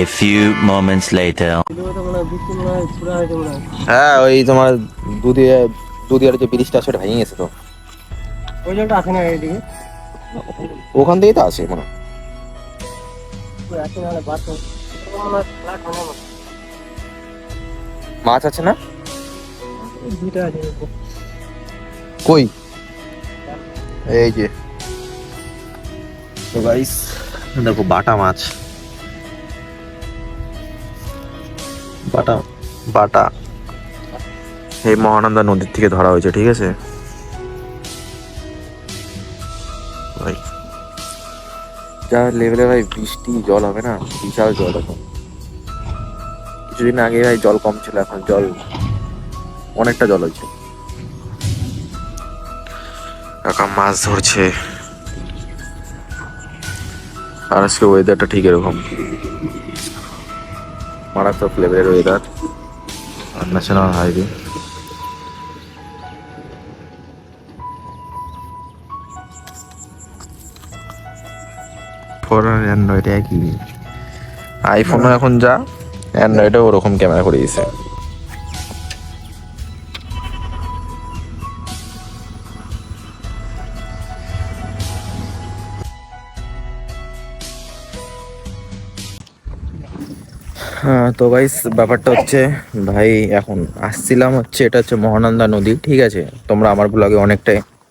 few moments later. হ্যাঁ ওই তোমার দুধিয়া দুধিয়ার যে ব্রিজটা আছে ওটা ভেঙে গেছে তো ওই জলটা আসে না এইদিকে ওখান থেকেই তো আসে মনে হয়। আসে না বাস মাছ আছে না দুইটা আছে কই এই যে তো গাইস দেখো বাটা মাছ বাটা বাটা এই মহানন্দা নদীর থেকে ধরা হয়েছে ঠিক আছে ভাই যা লেভেলে ভাই বৃষ্টি জল হবে না বিশাল জল এখন কিছুদিন আগে ভাই জল কম ছিল এখন জল অনেকটা জল হয়েছে কাকা মাছ ধরছে আর আজকে ওয়েদারটা ঠিক এরকম মারাত্মক লেভেলের ওয়েদার ন্যাশনাল হাইওয়ে ফোন আর অ্যান্ড্রয়েড একই আইফোনও এখন যা অ্যান্ড্রয়েডও ওরকম ক্যামেরা করে দিয়েছে হ্যাঁ তো গাইস ব্যাপারটা হচ্ছে ভাই এখন আসছিলাম হচ্ছে এটা হচ্ছে মহানন্দা নদী ঠিক আছে তোমরা আমার ব্লগে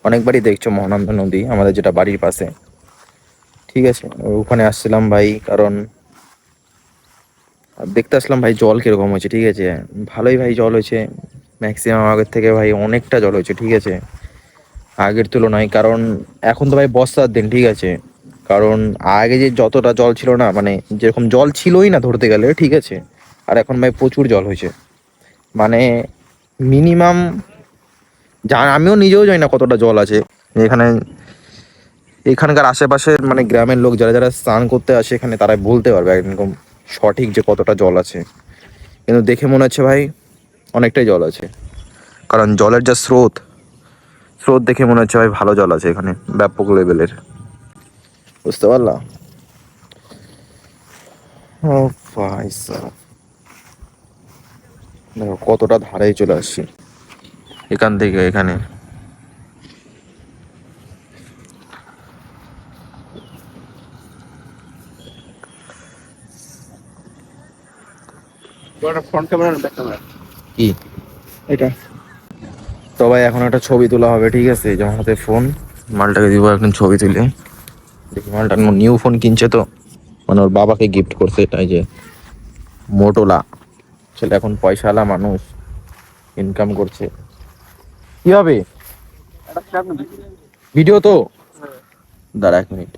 অনেকবারই দেখছো মহানন্দা নদী আমাদের যেটা বাড়ির পাশে ঠিক আছে ওখানে আসছিলাম ভাই কারণ দেখতে আসলাম ভাই জল কিরকম হয়েছে ঠিক আছে ভালোই ভাই জল হয়েছে ম্যাক্সিমাম আগের থেকে ভাই অনেকটা জল হয়েছে ঠিক আছে আগের তুলনায় কারণ এখন তো ভাই বর্ষার দিন ঠিক আছে কারণ আগে যে যতটা জল ছিল না মানে যেরকম জল ছিলই না ধরতে গেলে ঠিক আছে আর এখন ভাই প্রচুর জল হয়েছে মানে মিনিমাম আমিও নিজেও জানি না কতটা জল আছে এখানে এখানকার আশেপাশের মানে গ্রামের লোক যারা যারা স্নান করতে আসে এখানে তারাই বলতে পারবে একদম সঠিক যে কতটা জল আছে কিন্তু দেখে মনে হচ্ছে ভাই অনেকটাই জল আছে কারণ জলের যা স্রোত দেখে মনে হচ্ছে ভাই ভালো জল আছে এখানে ব্যাপক লেভেলের বুঝতে পারলাম ও ভাই সাহেব দেখো কতটা ধারেই চলে আসছি এখান থেকে এখানে ফ্রন্ট ক্যামেরা না ব্যাক ক্যামেরা কি এটা তো ভাই এখন একটা ছবি তোলা হবে ঠিক আছে যেমন হাতে ফোন মালটাকে দিব এখন ছবি তুলে দেখি মালটা নিউ ফোন কিনছে তো মানে ওর বাবাকে গিফট করছে এটাই যে মোটোলা ছেলে এখন পয়সাওয়ালা মানুষ ইনকাম করছে কি হবে এটা স্ন্যাপ না ভিডিও তো দাঁড়া 1 মিনিট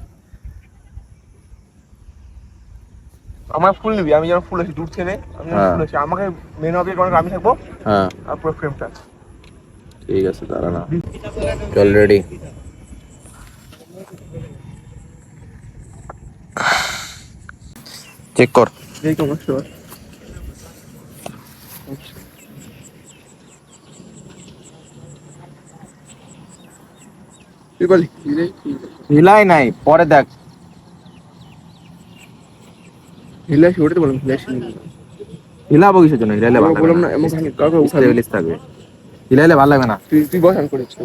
আমার ফুল নিবি আমি যখন ফুল আছি দূর থেকে আমি হ্যাঁ। ফুল আছি আমাকে মেন অবজেক্ট অনেক আমি থাকবো হ্যাঁ আর পুরো ফ্রেমটা ঠিক আছে দাঁড়া না চল রেডি চেক কর এই তো অবশ্যই তুই বলি হিলাই নাই পরে দেখ হিলা শুরুতে বললাম হিলা হিলাবো কিসের জন্য হিলাইলে ভালো বললাম না লাগবে এমন কাউকে উঠাবি স্টেবিলিশ থাকবে হিলাইলে ভালো লাগবে না তুই বস আমি করেছি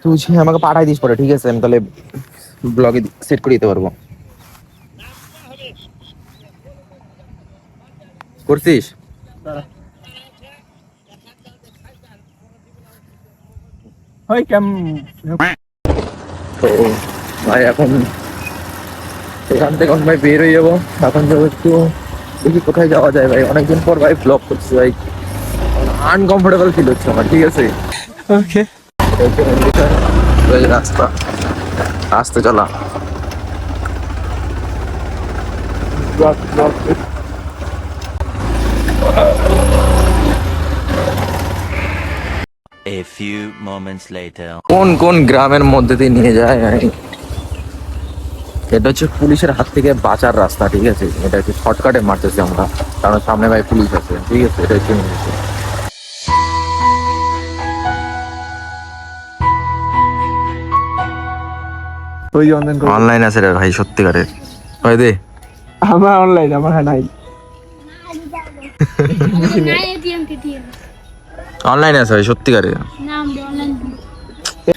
তুই আমাকে পাঠাই দিস পরে ঠিক আছে আমি তাহলে ব্লগে সেট করে দিতে পারবো করছিস হয় কেম তো ভাই এখন এখান থেকে ভাই বের হয়ে যাবো এখন যাবো একটু দেখি কোথায় যাওয়া যায় ভাই অনেকদিন পর ভাই ব্লগ করছি ভাই আনকমফোর্টেবল ফিল হচ্ছে আমার ঠিক আছে ওকে রাস্তা আসতে চলা A few moments later. কোন কোন গ্রামের মধ্যে দিয়ে নিয়ে যায় এটা হচ্ছে পুলিশের হাত থেকে বাঁচার রাস্তা ঠিক আছে এটা হচ্ছে শর্টকাটে মারতেছি আমরা কারণ সামনে ভাই পুলিশ আছে ঠিক আছে এটা হচ্ছে ওই অনলাইন অনলাইন আছে রে ভাই সত্যিকারের ওই দে আমার অনলাইন আমার নাই অনলাইনে আছে ভাই সত্যিকারে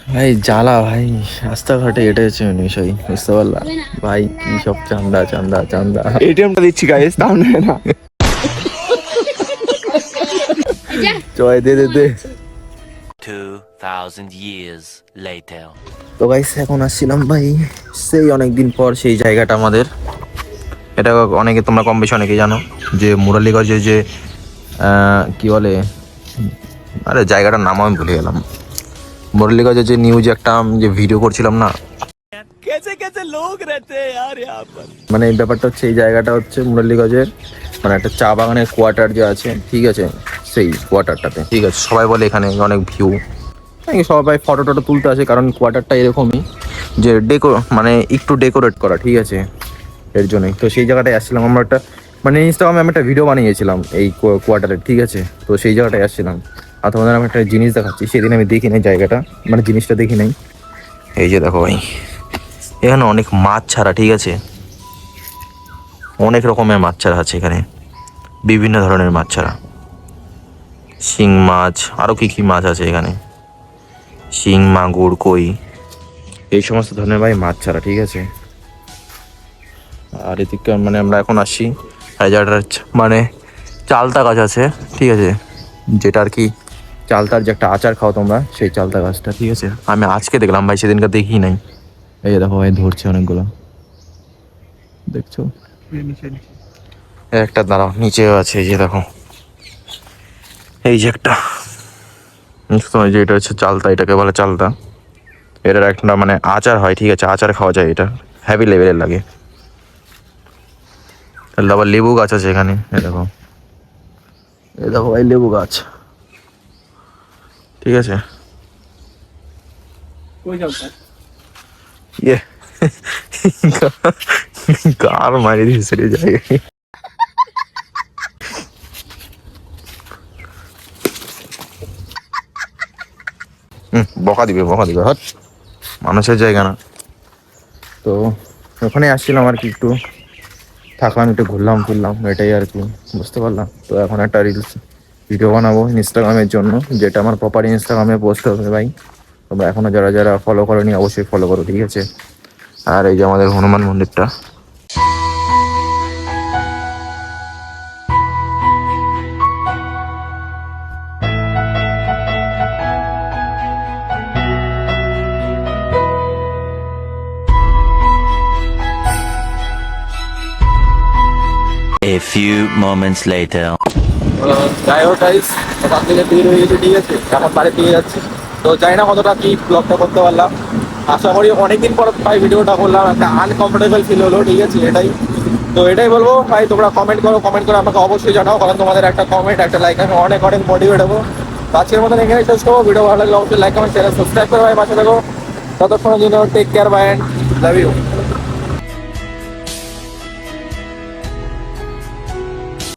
ভাই জ্বালা ভাই রাস্তাঘাটে এটা হচ্ছে বিষয় বুঝতে পারলাম ভাই কি সব চান্দা চান্দা চান্দা এটিএমটা দিচ্ছি গাইস তাও নেয় না জয় দে দে দে 2,000 years later. তো গাইস এখন আসছিলাম ভাই সেই অনেকদিন পর সেই জায়গাটা আমাদের এটা অনেকে তোমরা কম বেশি অনেকেই জানো যে মুরালিগঞ্জে যে কি বলে আরে জায়গাটার নাম আমি ভুলে গেলাম মুরালিগঞ্জে যে নিউজ একটা যে ভিডিও করছিলাম না মানে এই ব্যাপারটা হচ্ছে এই জায়গাটা হচ্ছে মুরালিগঞ্জের মানে একটা চা বাগানের কোয়ার্টার যে আছে ঠিক আছে সেই কোয়ার্টারটাতে ঠিক আছে সবাই বলে এখানে অনেক ভিউ সবাই ফটো টটো তুলতে আসে কারণ কোয়ার্টারটা এরকমই যে মানে একটু ডেকোরেট করা ঠিক আছে এর জন্যই তো সেই জায়গাটায় আসছিলাম আমরা একটা মানে ইনস্টাগ্রামে আমি একটা ভিডিও বানিয়েছিলাম এই কোয়ার্টারের ঠিক আছে তো সেই জায়গাটায় আসছিলাম আর তোমাদের আমি একটা জিনিস দেখাচ্ছি সেদিন আমি দেখি নাই জায়গাটা মানে জিনিসটা দেখি নাই এই যে দেখো ভাই এখানে অনেক মাছ ছাড়া ঠিক আছে অনেক রকমের মাছ ছাড়া আছে এখানে বিভিন্ন ধরনের মাছ ছাড়া শিং মাছ আরও কী কী মাছ আছে এখানে শিং মাগুর কই এই সমস্ত ধরনের ভাই মাছ ছাড়া ঠিক আছে আর এদিকে মানে আমরা এখন আসি আর জায়গাটার মানে চালতা গাছ আছে ঠিক আছে যেটা আর কি চালতার যে একটা আচার খাও তোমরা সেই চালতা গাছটা ঠিক আছে আমি আজকে দেখলাম ভাই সেদিনকার দেখি নাই এই যে দেখো ভাই ধরছে অনেকগুলো দেখছো একটা দাঁড়াও নিচেও আছে এই যে দেখো এই যে একটা যে এটা হচ্ছে চালতা এটাকে বলে চালতা এটার একটা মানে আচার হয় ঠিক আছে আচার খাওয়া যায় এটা হেভি লেভেলের লাগে আবার লেবু গাছ আছে এখানে এই দেখো ভাই লেবু গাছ ঠিক আছে ইয়ে কার মারি দিয়েছে রে জায়গায় বকা দিবে হট মানুষের জায়গা না তো ওখানে আসছিলাম আর কি একটু থাকলাম একটু ঘুরলাম ফিরলাম এটাই আর কি বুঝতে পারলাম তো এখন একটা রিলস ভিডিও বানাবো ইনস্টাগ্রামের জন্য যেটা আমার প্রপার ইনস্টাগ্রামে পোস্ট হবে ভাই তোমরা এখনও যারা যারা ফলো করোনি অবশ্যই ফলো করো ঠিক আছে আর এই যে আমাদের হনুমান মন্দিরটা A few moments later. যাই হোক গাইস ওখান থেকে বের হয়ে গেছে ঠিক আছে এখন বাড়ি দিয়ে যাচ্ছি তো জানি না কতটা কি ব্লগটা করতে পারলাম আশা করি অনেকদিন পর ভাই ভিডিওটা করলাম একটা আনকমফোর্টেবল ফিল হলো ঠিক আছে এটাই তো এটাই বলবো ভাই তোমরা কমেন্ট করে আমাকে অবশ্যই জানাও কারণ তোমাদের একটা কমেন্ট একটা লাইক আমি অনেক মোটিভেট হবো তো আজকের মতন এখানে শেষ করবো ভিডিও ভালো লাগলে অবশ্যই লাইক কমেন্ট চ্যানেল সাবস্ক্রাইব করে ভাই পাশে থাকো ততক্ষণের জন্য take care bye and love you